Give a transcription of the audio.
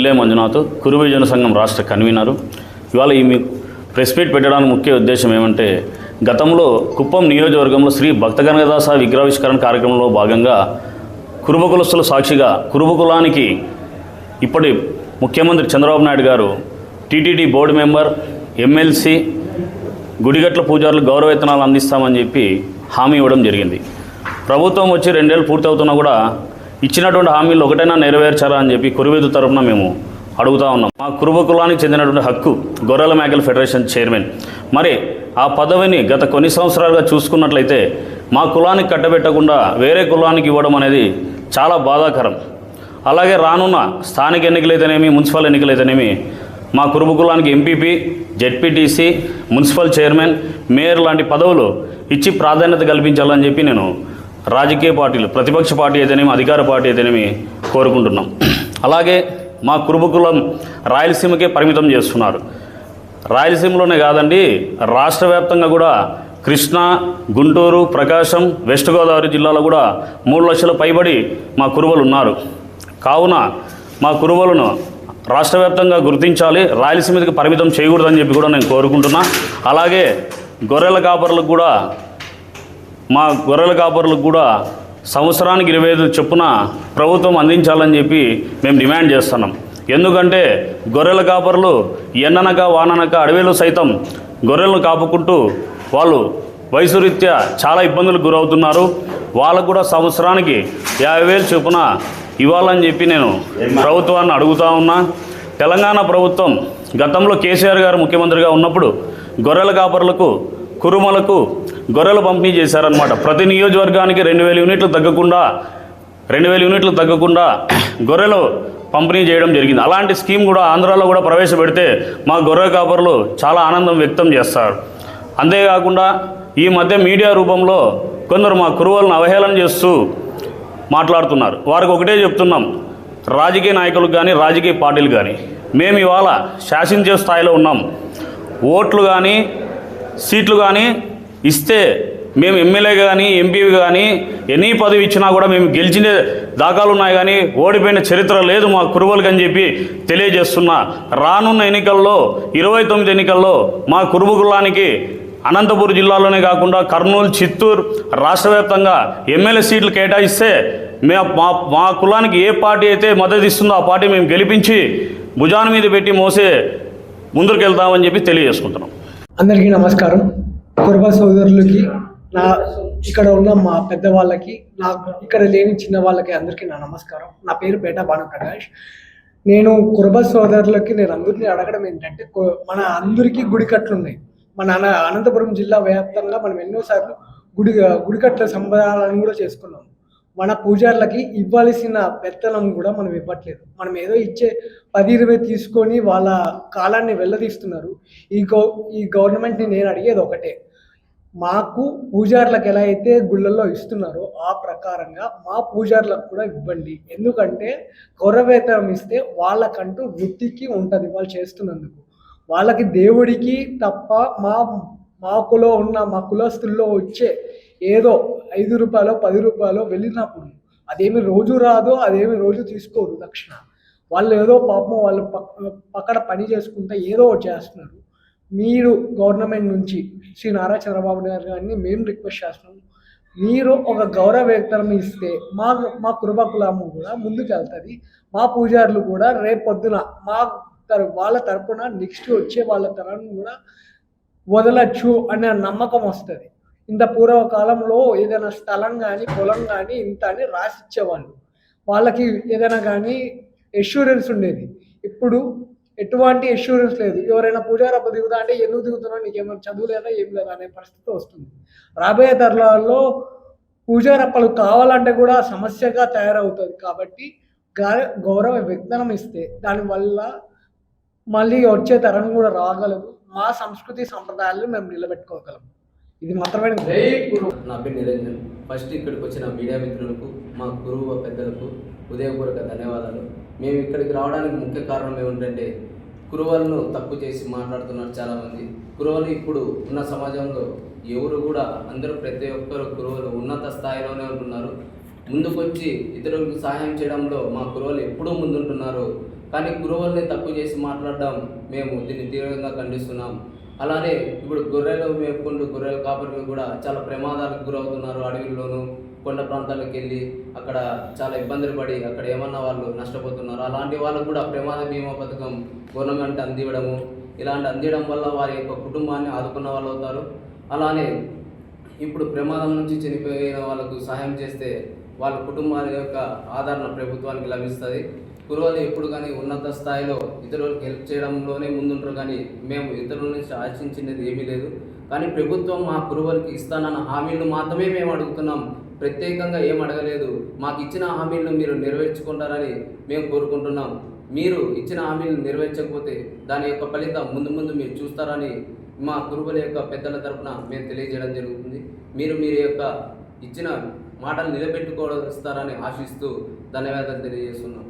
Mille Manjunath, Kuruba జనసంఘం రాష్ట్ర convener. ఇవాళ ఈ ప్రెస్ మీట్ పెట్టడానికి ముఖ్య ఉద్దేశం ఏమంటే, గతంలో కుప్పం నియోజకవర్గంలో శ్రీ భక్త కనకదాస విగ్రహావిష్కరణ కార్యక్రమంలో భాగంగా కురుబ కులస్తుల సాక్షిగా కురుబ కులానికి ఇప్పటి ముఖ్యమంత్రి చంద్రబాబు నాయుడు గారు టీటీడీ బోర్డు మెంబర్, ఎమ్మెల్సీ, గుడిగట్ల పూజారులకు గౌరవవేతనాలు అందిస్తామని చెప్పి హామీ ఇవ్వడం జరిగింది. ప్రభుత్వం వచ్చి 2 ఏళ్ళు పూర్తవుతున్నా కూడా ఇచ్చినటువంటి హామీలు ఒకటైనా నెరవేర్చారా అని చెప్పి కురుబేదు తరఫున మేము అడుగుతూ ఉన్నాం. మా కురుబ కులానికి చెందినటువంటి హక్కు గొర్రెల మేకల ఫెడరేషన్ చైర్మన్. మరి ఆ పదవిని గత కొన్ని సంవత్సరాలుగా చూసుకున్నట్లయితే మా కులానికి కట్టబెట్టకుండా వేరే కులానికి ఇవ్వడం అనేది చాలా బాధాకరం. అలాగే రానున్న స్థానిక ఎన్నికలైతేనేమి, మున్సిపల్ ఎన్నికలైతేనేమి మా కురుబ కులానికి MPP, ZPTC, municipal chairman, mayor లాంటి పదవులు ఇచ్చి ప్రాధాన్యత కల్పించాలని చెప్పి నేను రాజకీయ పార్టీలు, ప్రతిపక్ష పార్టీ అయితేనేమి, అధికార పార్టీ అయితేనేమి కోరుకుంటున్నాం. అలాగే మా కురుబ కులం రాయలసీమకే పరిమితం చేస్తున్నారు. రాయలసీమలోనే కాదండి, రాష్ట్ర వ్యాప్తంగా కూడా కృష్ణా, గుంటూరు, ప్రకాశం, వెస్ట్ గోదావరి జిల్లాలో కూడా 3 లక్షల పైబడి మా కురుబలు ఉన్నారు. కావున మా కురుబలను రాష్ట్ర వ్యాప్తంగా గుర్తించాలి, రాయలసీమకి పరిమితం చేయకూడదని చెప్పి కూడా నేను కోరుకుంటున్నా. అలాగే గొర్రెల కాపరులకు కూడా మా గొర్రెల కాపరులకు కూడా సంవత్సరానికి 25 చొప్పున ప్రభుత్వం అందించాలని చెప్పి మేము డిమాండ్ చేస్తున్నాం. ఎందుకంటే గొర్రెల కాపరులు ఎండనక వాననక అడవిలో సైతం గొర్రెలను కాపుకుంటూ వాళ్ళు వయసు రీత్యా చాలా ఇబ్బందులకు గురవుతున్నారు. వాళ్ళకు కూడా సంవత్సరానికి 50,000 చొప్పున ఇవ్వాలని చెప్పి నేను ప్రభుత్వాన్ని అడుగుతూ ఉన్నా. తెలంగాణ ప్రభుత్వం గతంలో కేసీఆర్ గారు ముఖ్యమంత్రిగా ఉన్నప్పుడు గొర్రెల కాపరులకు, కురుమలకు గొర్రెలు పంపిణీ చేశారనమాట. ప్రతి నియోజకవర్గానికి 2,000 యూనిట్లు తగ్గకుండా గొర్రెలు పంపిణీ చేయడం జరిగింది. అలాంటి స్కీమ్ కూడా ఆంధ్రాలో కూడా ప్రవేశపెడితే మా గొర్రెల కాపరులు చాలా ఆనందం వ్యక్తం చేస్తారు. అంతేకాకుండా ఈ మధ్య మీడియా రూపంలో కొందరు మా కురువలను అవహేళన చేస్తూ మాట్లాడుతున్నారు. వారికి ఒకటే చెప్తున్నాం, రాజకీయ నాయకులకు కానీ, రాజకీయ పార్టీలు కానీ, మేము ఇవాళ శాసించే స్థాయిలో ఉన్నాం. ఓట్లు కానీ, సీట్లు కానీ ఇస్తే మేము ఎమ్మెల్యే కానీ, ఎంపీ కానీ ఎన్ని పదవి ఇచ్చినా కూడా మేము గెలిచిన దాఖలు ఉన్నాయి, కానీ ఓడిపోయిన చరిత్ర లేదు మా కురుబలకు అని చెప్పి తెలియజేస్తున్నా. రానున్న ఎన్నికల్లో 29 ఎన్నికల్లో మా కురుబ కులానికి అనంతపురం జిల్లాలోనే కాకుండా కర్నూలు, చిత్తూరు, రాష్ట్ర వ్యాప్తంగా ఎమ్మెల్యే సీట్లు కేటాయిస్తే మా కులానికి ఏ పార్టీ అయితే మద్దతు ఇస్తుందో ఆ పార్టీ మేము గెలిపించి భుజాన మీద పెట్టి మోసే ముందుకు వెళ్తామని చెప్పి తెలియజేసుకుంటున్నాం. అందరికీ నమస్కారం. కురుబ సోదరులకి, ఇక్కడ ఉన్న మా పెద్దవాళ్ళకి, ఇక్కడ లేని చిన్న వాళ్ళకి అందరికీ నా నమస్కారం. నా పేరు పేట భానుప్రకాష్. నేను కురుబ సోదరులకి అందరినీ అడగడం ఏంటంటే, మన అందరికీ గుడికట్లు ఉన్నాయి. మన అనంతపురం జిల్లా వ్యాప్తంగా మనం ఎన్నోసార్లు గుడికట్ల సంబరాలను కూడా చేసుకున్నాం. మన పూజారులకి ఇవ్వాల్సిన పెత్తనం కూడా మనం ఇవ్వట్లేదు. మనం ఏదో ఇచ్చే 10-20 తీసుకొని వాళ్ళ కాలాన్ని వెళ్ళదీస్తున్నారు. ఈ గవర్నమెంట్ని నేను అడిగేది ఒకటే, మాకు పూజారులకు ఎలా అయితే గుళ్ళల్లో ఇస్తున్నారో ఆ ప్రకారంగా మా పూజారులకు కూడా ఇవ్వండి. ఎందుకంటే గౌరవవేతనం ఇస్తే వాళ్ళకంటూ వృత్తికి ఉంటుంది. వాళ్ళు చేస్తున్నందుకు వాళ్ళకి దేవుడికి తప్ప మాకులో ఉన్న మా కులస్తుల్లో వచ్చే ఏదో 5 రూపాయలు 10 రూపాయలు వెళ్ళినప్పుడు అదేమి రోజు రాదు, అదేమి రోజు తీసుకోరు దక్షిణ. వాళ్ళు ఏదో పాపం వాళ్ళు పక్కన పని చేసుకుంటే ఏదో చేస్తున్నారు. మీరు గవర్నమెంట్ నుంచి శ్రీ నారా చంద్రబాబు నాయుడు గారిని మేము రిక్వెస్ట్ చేస్తున్నాం, మీరు ఒక గౌరవ వేతనం ఇస్తే మా కురుబ కులము కూడా ముందుకు వెళ్తుంది. మా పూజారులు కూడా రేపొద్దున వాళ్ళ తరపున నెక్స్ట్ వచ్చే వాళ్ళ తరాన్ని కూడా వదలచ్చు అనే నమ్మకం వస్తుంది. ఇంత పూర్వకాలంలో ఏదైనా స్థలం కానీ, పొలం కానీ ఇంత అని రాసిచ్చేవాళ్ళు. వాళ్ళకి ఏదైనా కానీ ఎష్యూరెన్స్ ఉండేది. ఇప్పుడు ఎటువంటి ఎష్యూరెన్స్ లేదు. ఎవరైనా పూజారప్ప దిగుతా అంటే ఎందుకు దిగుతున్నావు, నీకేమైనా చదువు లేదా, ఏం లేదా అనే పరిస్థితి వస్తుంది. రాబోయే తరాల్లో పూజారప్పలు కావాలంటే కూడా సమస్యగా తయారవుతుంది. కాబట్టి గౌరవ వేతనం ఇస్తే దానివల్ల మళ్ళీ వచ్చే తరం కూడా రాగలదు. మా సంస్కృతి సంప్రదాయాలను మేము నిలబెట్టుకోగలం. ఇది మాత్రమే. నా పేరు నిరంజన్. ఫస్ట్ ఇక్కడికి వచ్చిన మీడియా మిత్రులకు, మా గురువు పెద్దలకు హృదయపూర్వక ధన్యవాదాలు. మేము ఇక్కడికి రావడానికి ముఖ్య కారణం ఏమిటంటే, కురువలను తక్కువ చేసి మాట్లాడుతున్నారు చాలామంది. కురువలు ఇప్పుడు ఉన్న సమాజంలో ఎవరు కూడా, అందరూ ప్రతి ఒక్కరు కురువలు ఉన్నత స్థాయిలోనే ఉంటున్నారు. ముందుకొచ్చి ఇతరులకు సహాయం చేయడంలో మా కురువలు ఎప్పుడూ ముందుంటున్నారు. కానీ కురువల్ని తక్కువ చేసి మాట్లాడడం మేము దీన్ని తీవ్రంగా ఖండిస్తున్నాం. అలానే ఇప్పుడు గొర్రెలు మేపుకుంటూ గొర్రెల కాపరులు కూడా చాలా ప్రమాదాలకు గురవుతున్నారు. అడవిలోనూ కొండ ప్రాంతాలకు వెళ్ళి అక్కడ చాలా ఇబ్బందులు పడి అక్కడ ఏమన్నా వాళ్ళు నష్టపోతున్నారు. అలాంటి వాళ్ళకు కూడా ప్రమాద బీమా పథకం గవర్నమెంట్ అందివ్వడము, ఇలాంటి అందించడం వల్ల వారి యొక్క కుటుంబాన్ని ఆదుకున్న వాళ్ళు అవుతారు. అలానే ఇప్పుడు ప్రమాదం నుంచి చనిపోయిన వాళ్ళకు సహాయం చేస్తే వాళ్ళ కుటుంబాల యొక్క ఆదరణ ప్రభుత్వానికి లభిస్తుంది. కురువలు ఎప్పుడు కానీ ఉన్నత స్థాయిలో ఇతరులకు హెల్ప్ చేయడంలోనే ముందుంటారు, కానీ మేము ఇతరుల నుంచి ఆశించినది ఏమీ లేదు. కానీ ప్రభుత్వం మా కురువలకి ఇస్తానన్న హామీలను మాత్రమే మేము అడుగుతున్నాం, ప్రత్యేకంగా ఏం అడగలేదు. మాకు ఇచ్చిన హామీలను మీరు నెరవేర్చుకుంటారని మేము కోరుకుంటున్నాం. మీరు ఇచ్చిన హామీలను నెరవేర్చకపోతే దాని యొక్క ఫలితం ముందు ముందు మీరు చూస్తారని మా కురువల యొక్క పెద్దల తరపున మేము తెలియజేయడం జరుగుతుంది. మీరు యొక్క ఇచ్చిన మాటలు నిలబెట్టుకోవస్తారని ఆశిస్తూ ధన్యవాదాలు తెలియజేస్తున్నాం.